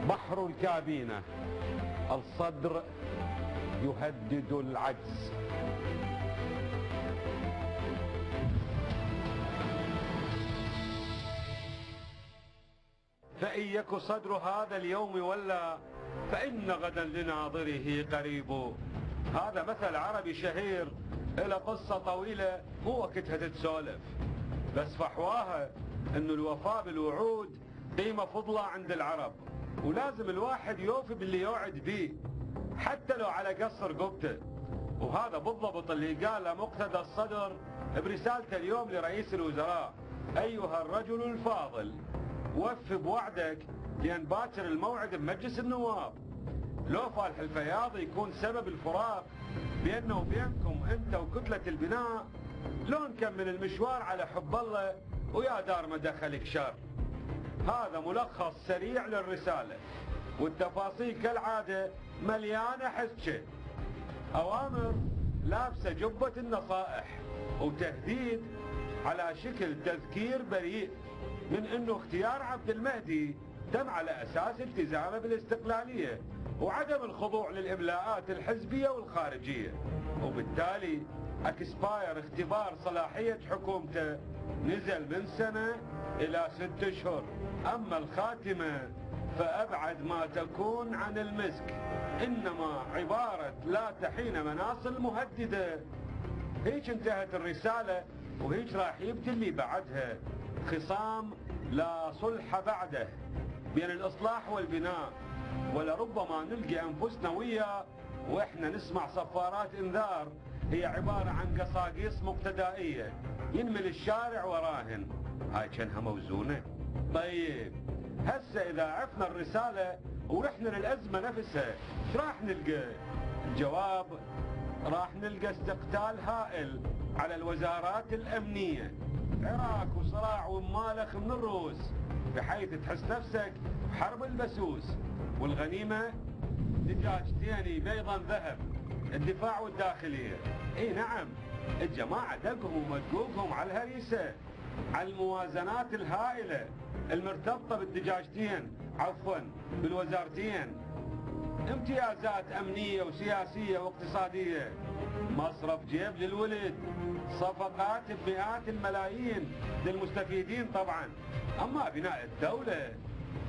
بحر الكابينة، الصدر يهدد العجز. فإن يك صدر هذا اليوم ولا، فإن غدا لناظره قريب. هذا مثل عربي شهير إلى قصة طويلة، مو وقتها تتسولف، بس فحواها إنه الوفاء بالوعود قيمة فضلة عند العرب، ولازم الواحد يوفي باللي يوعد بيه حتى لو على قصر رقبته. وهذا بالضبط اللي قاله مقتدى الصدر برسالته اليوم لرئيس الوزراء: أيها الرجل الفاضل، وف بوعدك لأن باكر الموعد بمجلس النواب. لو فالح الفياض يكون سبب الفراق بيننا وبينكم أنت وكتلة البناء، لو نكمل المشوار على حب الله ويا دار ما دخلك شر. هذا ملخص سريع للرسالة، والتفاصيل كالعادة مليانة حسكة. أوامر لابسة جبة النصائح وتهديد على شكل تذكير بريء من أنه اختيار عبد المهدي تم على أساس التزامه بالاستقلالية وعدم الخضوع للإملاءات الحزبية والخارجية، وبالتالي اكسباير اختبار صلاحية حكومته نزل من سنة إلى 6 أشهر. أما الخاتمة فأبعد ما تكون عن المسك، إنما عبارة لا تحين مناص مهددة. هيك انتهت الرسالة، وهيك راح يبدي اللي بعدها: خصام لا صلح بعده بين الإصلاح والبناء، ولربما نلقي أنفسنا وياه وإحنا نسمع صفارات إنذار هي عبارة عن قصاقيص مقتدائية ينمل الشارع وراهن. هاي كانها موزونة. طيب هسه إذا عرفنا الرسالة ورحنا للأزمة نفسها، ايش راح نلقى؟ الجواب: راح نلقى استقتال هائل على الوزارات الأمنية، عراك وصراع ومالخ من الروس، بحيث تحس نفسك بحرب البسوس. والغنيمة دجاجتين بيضا ذهب، الدفاع والداخلية. اي نعم، الجماعة دقهم ومدقوقهم على الهريسة، على الموازنات الهائلة المرتبطة بالدجاجتين، عفوا بالوزارتين. امتيازات أمنية وسياسية واقتصادية، مصرف جيب للولد، صفقات بمئات الملايين للمستفيدين طبعا. أما بناء الدولة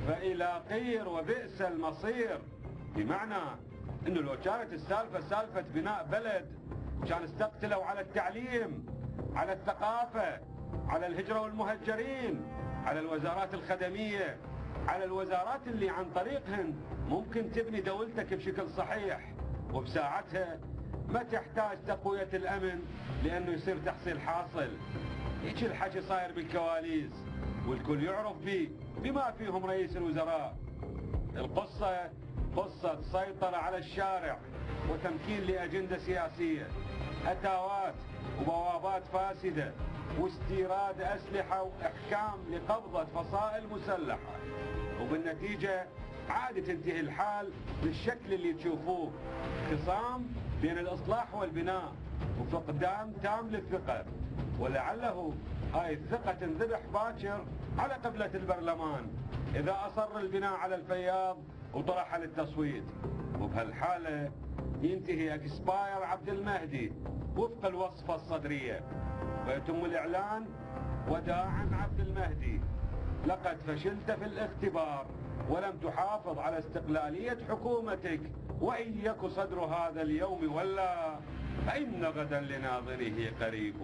فإلى قير وبئس المصير، بمعنى أنه لو كانت السالفة سالفة بناء بلد كان استقتلوا على التعليم، على الثقافة، على الهجرة والمهجرين، على الوزارات الخدمية، على الوزارات اللي عن طريقهن ممكن تبني دولتك بشكل صحيح، وبساعتها ما تحتاج تقوية الأمن لأنه يصير تحصيل حاصل. هيك الحكي صاير بالكواليس والكل يعرف به بما فيهم رئيس الوزراء. القصة قصة سيطرة على الشارع وتمكين لأجندة سياسية، أتاوات وبوابات فاسدة واستيراد أسلحة وإحكام لقبضة فصائل مسلحة، وبالنتيجة عاد تنتهي الحال بالشكل اللي تشوفوه: خصام بين الإصلاح والبناء وفقدان تام للثقة. ولعله هاي الثقة تنذبح باكر على قبلة البرلمان إذا أصر البناء على الفياض وطرح للتصويت، وبهالحالة ينتهي اكسباير عبد المهدي وفق الوصفة الصدرية، ويتم الإعلان: وداعا عبد المهدي، لقد فشلت في الاختبار ولم تحافظ على استقلالية حكومتك، وإن يك صدر هذا اليوم ولا، فإن غدا لناظره قريب.